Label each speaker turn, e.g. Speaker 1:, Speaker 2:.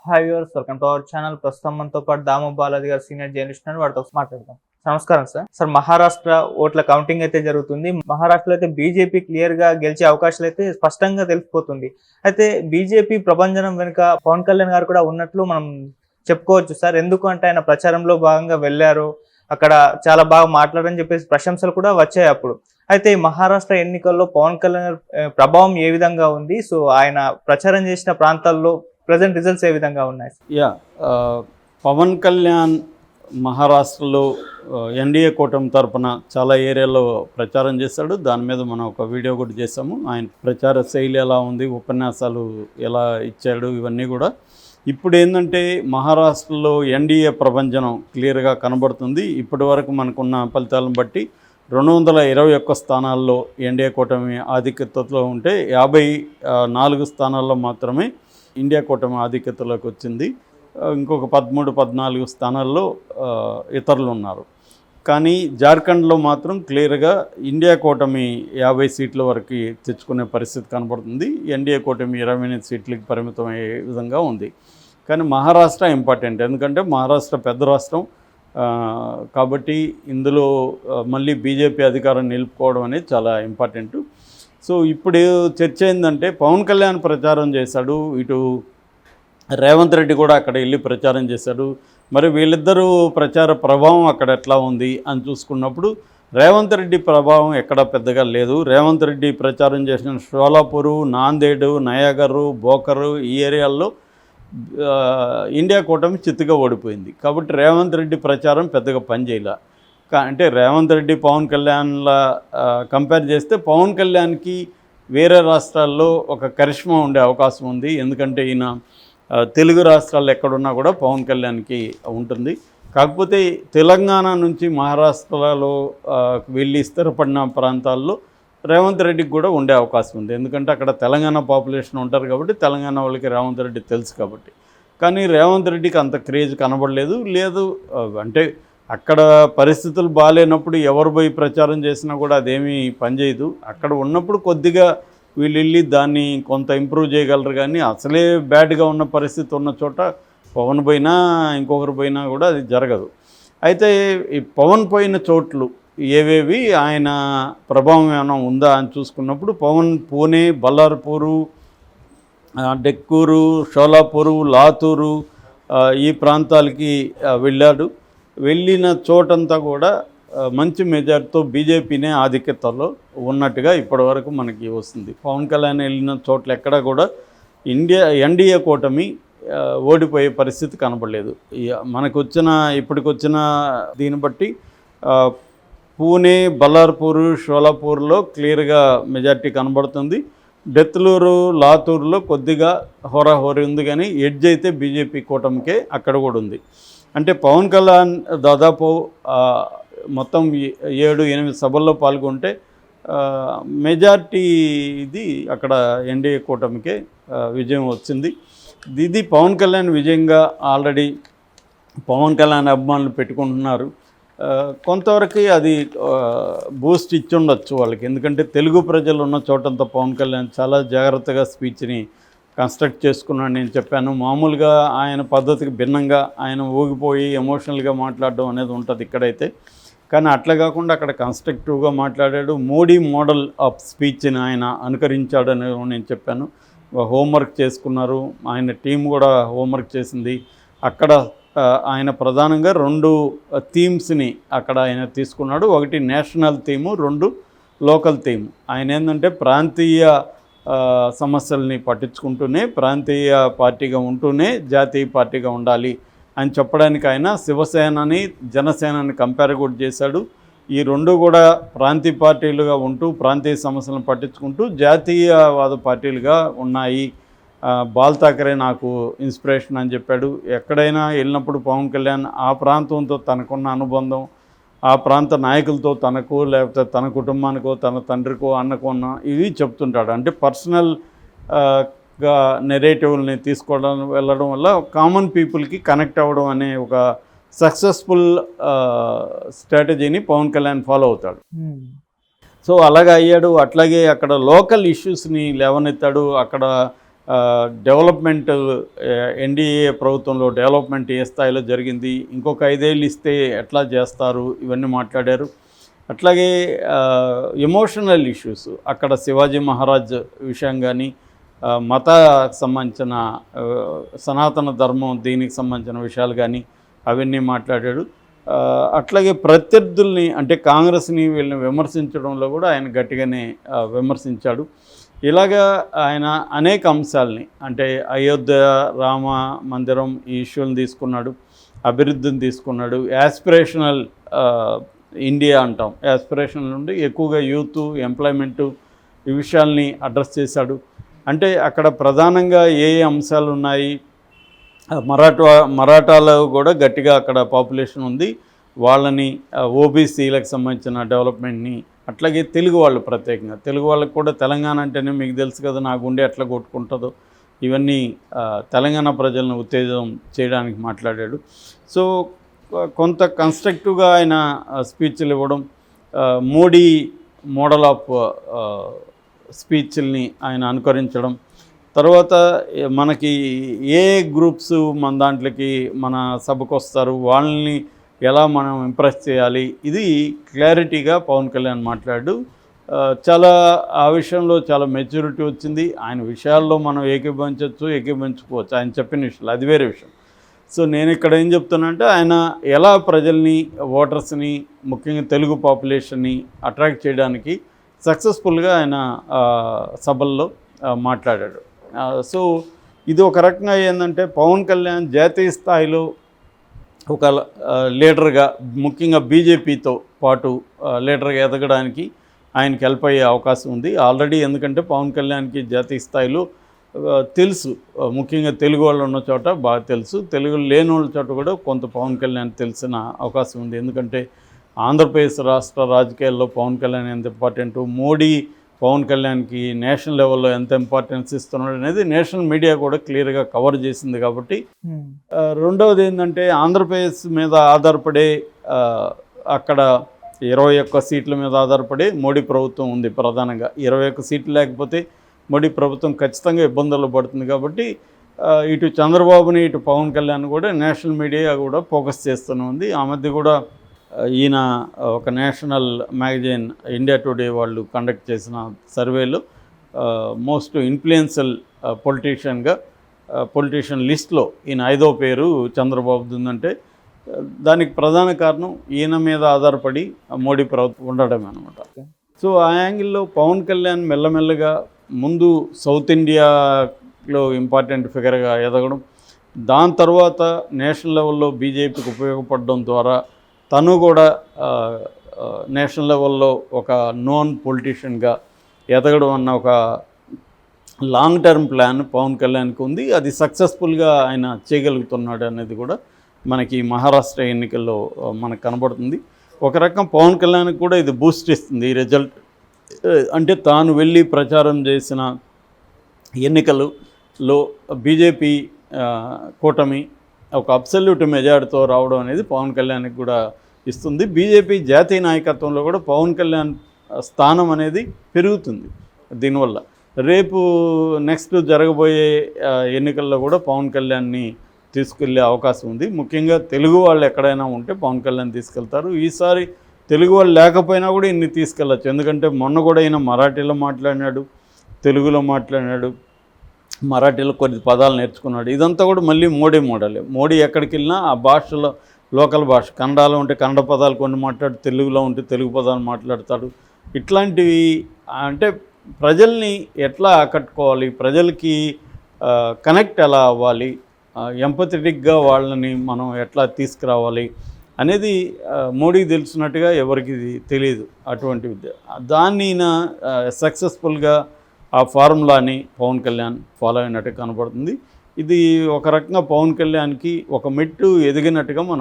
Speaker 1: Hi viewers, welcome to our channel. ప్రస్తుతం మనతో పాటు దాము బాలాజీ గారు సీనియర్ జర్నలిస్ట్ అని వాటితో మాట్లాడదాం. నమస్కారం సార్. సార్, మహారాష్ట్ర ఓట్ల కౌంటింగ్ అయితే జరుగుతుంది. మహారాష్ట్రలో అయితే బీజేపీ క్లియర్ గా గెలిచే అవకాశాలు అయితే స్పష్టంగా తెలిసిపోతుంది. అయితే బీజేపీ ప్రభంజనం వెనుక పవన్ కళ్యాణ్ గారు కూడా ఉన్నట్లు మనం చెప్పుకోవచ్చు సార్. ఎందుకు అంటే ఆయన ప్రచారంలో భాగంగా వెళ్ళారు, అక్కడ చాలా బాగా మాట్లాడని చెప్పేసి ప్రశంసలు కూడా వచ్చాయి అప్పుడు. అయితే మహారాష్ట్ర ఎన్నికల్లో పవన్ కళ్యాణ్ ప్రభావం ఏ విధంగా ఉంది? సో ఆయన ప్రచారం చేసిన ప్రాంతాల్లో ప్రజెంట్ రిజల్ట్స్ ఏ విధంగా ఉన్నాయి?
Speaker 2: పవన్ కళ్యాణ్ మహారాష్ట్రలో ఎన్డీఏ కూటమి తరపున చాలా ఏరియాలో ప్రచారం చేశాడు. దాని మీద మనం ఒక వీడియో కూడా చేసాము. ఆయన ప్రచార శైలి ఎలా ఉంది, ఉపన్యాసాలు ఎలా ఇచ్చాడు, ఇవన్నీ కూడా. ఇప్పుడు ఏంటంటే మహారాష్ట్రలో ఎన్డీఏ ప్రభంజనం క్లియర్గా కనబడుతుంది. ఇప్పటి వరకు మనకున్న ఫలితాలను బట్టి 221 స్థానాల్లో ఎన్డీఏ కూటమి ఆధిక్యతలో ఉంటే 54 స్థానాల్లో మాత్రమే ఇండియా కూటమి ఆధిక్యతలోకి వచ్చింది. ఇంకొక 13-14 స్థానాల్లో ఇతరులు ఉన్నారు. కానీ జార్ఖండ్లో మాత్రం క్లియర్గా ఇండియా కూటమి 50 సీట్ల వరకు తెచ్చుకునే పరిస్థితి కనబడుతుంది. ఎన్డీఏ కూటమి 28 సీట్లకి పరిమితమయ్యే విధంగా ఉంది. కానీ మహారాష్ట్ర ఇంపార్టెంట్, ఎందుకంటే మహారాష్ట్ర పెద్ద రాష్ట్రం కాబట్టి ఇందులో మళ్ళీ బీజేపీ అధికారం నిలుపుకోవడం అనేది చాలా ఇంపార్టెంట్. సో ఇప్పుడు చర్చ ఏంటంటే పవన్ కళ్యాణ్ ప్రచారం చేశాడు, ఇటు రేవంత్ రెడ్డి కూడా అక్కడ వెళ్ళి ప్రచారం చేశాడు. మరి వీళ్ళిద్దరూ ప్రచార ప్రభావం అక్కడ ఎట్లా ఉంది అని చూసుకున్నప్పుడు రేవంత్ రెడ్డి ప్రభావం ఎక్కడ పెద్దగా లేదు. రేవంత్ రెడ్డి ప్రచారం చేసిన షోలాపూరు, నాందేడు, నయాగరు, బోకరు ఈ ఏరియాల్లో ఇండియా కూటమి చిత్తుగా ఓడిపోయింది. కాబట్టి రేవంత్ రెడ్డి ప్రచారం పెద్దగా పనిచేయలే. అంటే రేవంత్ రెడ్డి పవన్ కళ్యాణ్ల కంపేర్ చేస్తే పవన్ కళ్యాణ్కి వేరే రాష్ట్రాల్లో ఒక కరిష్మా ఉండే అవకాశం ఉంది. ఎందుకంటే ఈయన తెలుగు రాష్ట్రాల్లో ఎక్కడున్నా కూడా పవన్ కళ్యాణ్కి ఉంటుంది. కాకపోతే తెలంగాణ నుంచి మహారాష్ట్రలో వెళ్ళి స్థిరపడిన ప్రాంతాల్లో రేవంత్ రెడ్డికి కూడా ఉండే అవకాశం ఉంది. ఎందుకంటే అక్కడ తెలంగాణ పాపులేషన్ ఉంటారు కాబట్టి తెలంగాణ వాళ్ళకి రేవంత్ రెడ్డి తెలుసు కాబట్టి. కానీ రేవంత్ రెడ్డికి అంత క్రేజ్ కనబడలేదు. అంటే అక్కడ పరిస్థితులు బాగాలేనప్పుడు ఎవరు పోయి ప్రచారం చేసినా కూడా అదేమీ పనిచేయదు. అక్కడ ఉన్నప్పుడు కొద్దిగా వీళ్ళు వెళ్ళి దాన్ని కొంత ఇంప్రూవ్ చేయగలరు. కానీ అసలే బ్యాడ్గా ఉన్న పరిస్థితి ఉన్న చోట పవన్ పోయినా ఇంకొకరు పోయినా కూడా అది జరగదు. అయితే ఈ పవన్ పోయిన చోట్లు ఏవేవి, ఆయన ప్రభావం ఏమైనా ఉందా అని చూసుకున్నప్పుడు పవన్ పూణే, బల్లార్పూరు, డెక్కూరు, షోలాపూరు, లాతూరు ఈ ప్రాంతాలకి వెళ్ళాడు. వెళ్ళిన చోటంతా కూడా మంచి మెజార్టీతో బీజేపీనే ఆధిక్యతలో ఉన్నట్టుగా ఇప్పటివరకు మనకి వస్తుంది. పవన్ కళ్యాణ్ వెళ్ళిన చోట్ల ఎక్కడ కూడా ఎన్డీఏ కూటమి ఓడిపోయే పరిస్థితి కనబడలేదు. ఇప్పటికొచ్చిన దీన్ని బట్టి పూణే, బల్లార్పూరు, షోలాపూర్లో క్లియర్గా మెజార్టీ కనబడుతుంది. బెత్తలూరు, లాతూరులో కొద్దిగా హోరాహోరీ ఉంది. కానీ ఎడ్జ్ అయితే బీజేపీ కూటమికే అక్కడ కూడా ఉంది. అంటే పవన్ కళ్యాణ్ దాదాపు మొత్తం 7-8 సభల్లో పాల్గొంటే మెజార్టీ ఇది అక్కడ ఎన్డీఏ కూటమికే విజయం వచ్చింది. ఇది పవన్ కళ్యాణ్ విజయంగా ఆల్రెడీ పవన్ కళ్యాణ్ అభిమానులు పెట్టుకుంటున్నారు. కొంతవరకు అది బూస్ట్ ఇచ్చి ఉండొచ్చు వాళ్ళకి. ఎందుకంటే తెలుగు ప్రజలు ఉన్న చోటంతా పవన్ కళ్యాణ్ చాలా జాగ్రత్తగా స్పీచ్ని కన్స్ట్రక్ట్ చేసుకున్నాను. నేను చెప్పాను, మామూలుగా ఆయన పద్ధతికి భిన్నంగా ఆయన ఊగిపోయి ఎమోషనల్గా మాట్లాడడం అనేది ఉంటుంది ఇక్కడైతే. కానీ అట్లా కాకుండా అక్కడ కన్స్ట్రక్టివ్గా మాట్లాడాడు. మోడీ మోడల్ ఆఫ్ స్పీచ్ని ఆయన అనుకరించాడని నేను చెప్పాను. హోంవర్క్ చేసుకున్నారు, ఆయన టీం కూడా హోంవర్క్ చేసింది. అక్కడ ఆయన ప్రధానంగా 2 థీమ్స్ని అక్కడ ఆయన తీసుకున్నాడు. ఒకటి నేషనల్ థీము, 2 లోకల్ థీము. ఆయన ఏంటంటే ప్రాంతీయ సమస్యల్ని పట్టించుకుంటూనే ప్రాంతీయ పార్టీగా ఉంటూనే జాతీయ పార్టీగా ఉండాలి అని చెప్పడానికి ఆయన శివసేనని జనసేనని కంపేర్ కూడా చేశాడు. ఈ 2 కూడా ప్రాంతీయ పార్టీలుగా ఉంటూ ప్రాంతీయ సమస్యలను పట్టించుకుంటూ జాతీయవాద పార్టీలుగా ఉన్నాయి. బాల్ ఠాకరే నాకు ఇన్స్పిరేషన్ అని చెప్పాడు. ఎక్కడైనా వెళ్ళినప్పుడు పవన్ కళ్యాణ్ ఆ ప్రాంతంతో తనకున్న అనుబంధం, ఆ ప్రాంత నాయకులతో తనకు లేకపోతే తన కుటుంబానికో తన తండ్రికో అన్నకో ఇవి చెప్తుంటాడు. అంటే పర్సనల్గా నెరేటివ్ని వెళ్ళడం వల్ల కామన్ పీపుల్కి కనెక్ట్ అవ్వడం అనే ఒక సక్సెస్ఫుల్ స్ట్రాటజీని పవన్ కళ్యాణ్ ఫాలో అవుతాడు. సో అలాగే అయ్యాడు. అట్లాగే అక్కడ లోకల్ ఇష్యూస్ని లేవనెత్తాడు. అక్కడ డెవలప్మెంట్ ఎన్డీఏ ప్రభుత్వంలో డెవలప్మెంట్ ఏ స్థాయిలో జరిగింది, ఇంకొక 5 ఏళ్ళు ఇస్తే ఎట్లా చేస్తారు, ఇవన్నీ మాట్లాడారు. అట్లాగే ఎమోషనల్ ఇష్యూస్, అక్కడ శివాజీ మహారాజ్ విషయం కానీ, మతానికి సంబంధించిన సనాతన ధర్మం దీనికి సంబంధించిన విషయాలు కానీ అవన్నీ మాట్లాడాడు. అట్లాగే ప్రత్యర్థుల్ని అంటే కాంగ్రెస్ని వీళ్ళని విమర్శించడంలో కూడా ఆయన గట్టిగానే విమర్శించాడు. ఇలాగా ఆయన అనేక అంశాలని అంటే అయోధ్య రామ మందిరం ఈ ఇష్యూని తీసుకున్నాడు, అభివృద్ధిని తీసుకున్నాడు, యాస్పిరేషనల్ ఇండియా అంటాం, యాస్పిరేషనల్ నుండి ఎక్కువగా యూత్ ఎంప్లాయ్మెంటు ఈ విషయాల్ని అడ్రస్ చేశాడు. అంటే అక్కడ ప్రధానంగా ఏ అంశాలు ఉన్నాయి, మరాఠాలో కూడా గట్టిగా అక్కడ పాపులేషన్ ఉంది, వాళ్ళని ఓబీసీలకు సంబంధించిన డెవలప్మెంట్ని, అట్లాగే తెలుగు వాళ్ళు ప్రత్యేకంగా తెలుగు వాళ్ళకి కూడా తెలంగాణ అంటేనే మీకు తెలుసు కదా నా గుండె ఎట్లా కొట్టుకుంటుందో, ఇవన్నీ తెలంగాణ ప్రజలను ఉత్తేజం చేయడానికి మాట్లాడాడు. సో కొంత కన్స్ట్రక్టివ్గా ఆయన స్పీచ్లు ఇవ్వడం, మోడీ మోడల్ ఆఫ్ స్పీచ్ల్ని ఆయన అనుకరించడం, తర్వాత మనకి ఏ గ్రూప్స్ మన దాంట్లోకి మన సభకు వస్తారు వాళ్ళని ఎలా మనం ఇంప్రెస్ చేయాలి, ఇది క్లారిటీగా పవన్ కళ్యాణ్ మాట్లాడు. చాలా ఆ విషయంలో చాలా మెచ్యూరిటీ వచ్చింది. ఆయన విషయాల్లో మనం ఏకీభవించుకోవచ్చు, ఆయన చెప్పిన విషయాలు అది వేరే విషయం. సో నేను ఇక్కడ ఏం చెప్తున్నానంటే ఆయన ఎలా ప్రజల్ని ఓటర్స్ని ముఖ్యంగా తెలుగు పాపులేషన్ని అట్రాక్ట్ చేయడానికి సక్సెస్ఫుల్గా ఆయన సభల్లో మాట్లాడాడు. సో ఇది ఒక రకంగా ఏంటంటే పవన్ కళ్యాణ్ జాతీయ స్థాయిలో ఒక లీడర్గా ముఖ్యంగా బీజేపీతో పాటు లీడర్గా ఎదగడానికి ఆయనకి హెల్ప్ అయ్యే అవకాశం ఉంది ఆల్రెడీ. ఎందుకంటే పవన్ కళ్యాణ్కి జాతీయ స్థాయిలో తెలుసు, ముఖ్యంగా తెలుగు వాళ్ళు ఉన్న చోట బాగా తెలుసు, తెలుగు లేని వాళ్ళ చోట కూడా కొంత పవన్ కళ్యాణ్ తెలిసిన అవకాశం ఉంది. ఎందుకంటే ఆంధ్రప్రదేశ్ రాష్ట్ర రాజకీయాల్లో పవన్ కళ్యాణ్ ఎంత ఇంపార్టెంటు, మోడీ పవన్ కళ్యాణ్కి నేషనల్ లెవెల్లో ఎంత ఇంపార్టెన్స్ ఇస్తున్నాడు అనేది నేషనల్ మీడియా కూడా క్లియర్గా కవర్ చేసింది. కాబట్టి రెండవది ఏంటంటే ఆంధ్రప్రదేశ్ మీద ఆధారపడే అక్కడ 21 సీట్ల మీద ఆధారపడే మోడీ ప్రభుత్వం ఉంది. ప్రధానంగా 21 సీట్లు లేకపోతే మోడీ ప్రభుత్వం ఖచ్చితంగా ఇబ్బందులు పడుతుంది. కాబట్టి ఇటు చంద్రబాబుని ఇటు పవన్ కళ్యాణ్ కూడా నేషనల్ మీడియా కూడా ఫోకస్ చేస్తూనే ఉంది. ఆ మధ్య కూడా ఈయన ఒక నేషనల్ మ్యాగజైన్ ఇండియా టుడే వాళ్ళు కండక్ట్ చేసిన సర్వేలో మోస్ట్ ఇన్ఫ్లుయెన్షియల్ పొలిటీషియన్ లిస్ట్లో ఈయన 5వ పేరు చంద్రబాబుది ఉందంటే దానికి ప్రధాన కారణం ఈయన మీద ఆధారపడి మోడీ ప్రభుత్వం ఉండడమే అనమాట. సో ఆ యాంగిల్లో పవన్ కళ్యాణ్ మెల్లమెల్లగా ముందు సౌత్ ఇండియాలో ఇంపార్టెంట్ ఫిగర్గా ఎదగడం, దాని తర్వాత నేషనల్ లెవెల్లో బీజేపీకి ఉపయోగపడడం ద్వారా తను కూడా నేషనల్ లెవెల్లో ఒక నోన్ పొలిటీషియన్గా ఎదగడం అన్న ఒక లాంగ్ టర్మ్ ప్లాన్ పవన్ కళ్యాణ్కి ఉంది. అది సక్సెస్ఫుల్గా ఆయన చేయగలుగుతున్నాడు అనేది కూడా మనకి మహారాష్ట్ర ఎన్నికల్లో మనకు కనబడుతుంది. ఒక రకం పవన్ కళ్యాణ్కి కూడా ఇది బూస్ట్ ఇస్తుంది ఈ రిజల్ట్. అంటే తాను వెళ్ళి ప్రచారం చేసిన ఎన్నికలలో బీజేపీ కూటమి ఒక అబ్సల్యూట్ మెజార్టీతో రావడం అనేది పవన్ కళ్యాణ్కి కూడా ఇస్తుంది. బీజేపీ జాతీయ నాయకత్వంలో కూడా పవన్ కళ్యాణ్ స్థానం అనేది పెరుగుతుంది దీనివల్ల. రేపు నెక్స్ట్ జరగబోయే ఎన్నికల్లో కూడా పవన్ కళ్యాణ్ని తీసుకెళ్లే అవకాశం ఉంది. ముఖ్యంగా తెలుగు వాళ్ళు ఎక్కడైనా ఉంటే పవన్ కళ్యాణ్ తీసుకెళ్తారు. ఈసారి తెలుగు వాళ్ళు లేకపోయినా కూడా ఇన్ని తీసుకెళ్ళచ్చు. ఎందుకంటే మొన్న కూడా ఈయన మరాఠీలో మాట్లాడినాడు, తెలుగులో మాట్లాడినాడు, మరాఠీలో కొన్ని పదాలు నేర్చుకున్నాడు. ఇదంతా కూడా మళ్ళీ మోడీ మోడలే. మోడీ ఎక్కడికి వెళ్ళినా ఆ భాషలో లోకల్ భాష, కన్నడలో ఉంటే కన్నడ పదాలు కొన్ని మాట్లాడు, తెలుగులో ఉంటే తెలుగు పదాలు మాట్లాడతాడు. ఇట్లాంటివి అంటే ప్రజల్ని ఎట్లా ఆకట్టుకోవాలి, ప్రజలకి కనెక్ట్ ఎలా అవ్వాలి, ఎంపథెటిక్గా వాళ్ళని మనం ఎట్లా తీసుకురావాలి అనేది మోడీకి తెలిసినట్టుగా ఎవరికి తెలియదు అటువంటి విద్య. దాన్ని సక్సెస్ఫుల్గా ఆ ఫార్ములాని పవన్ కళ్యాణ్ ఫాలో అయినట్టు కనబడుతుంది. ఇది ఒక రకంగా పవన్ కళ్యాణ్కి ఒక మెట్టు ఎదిగినట్టుగా మనం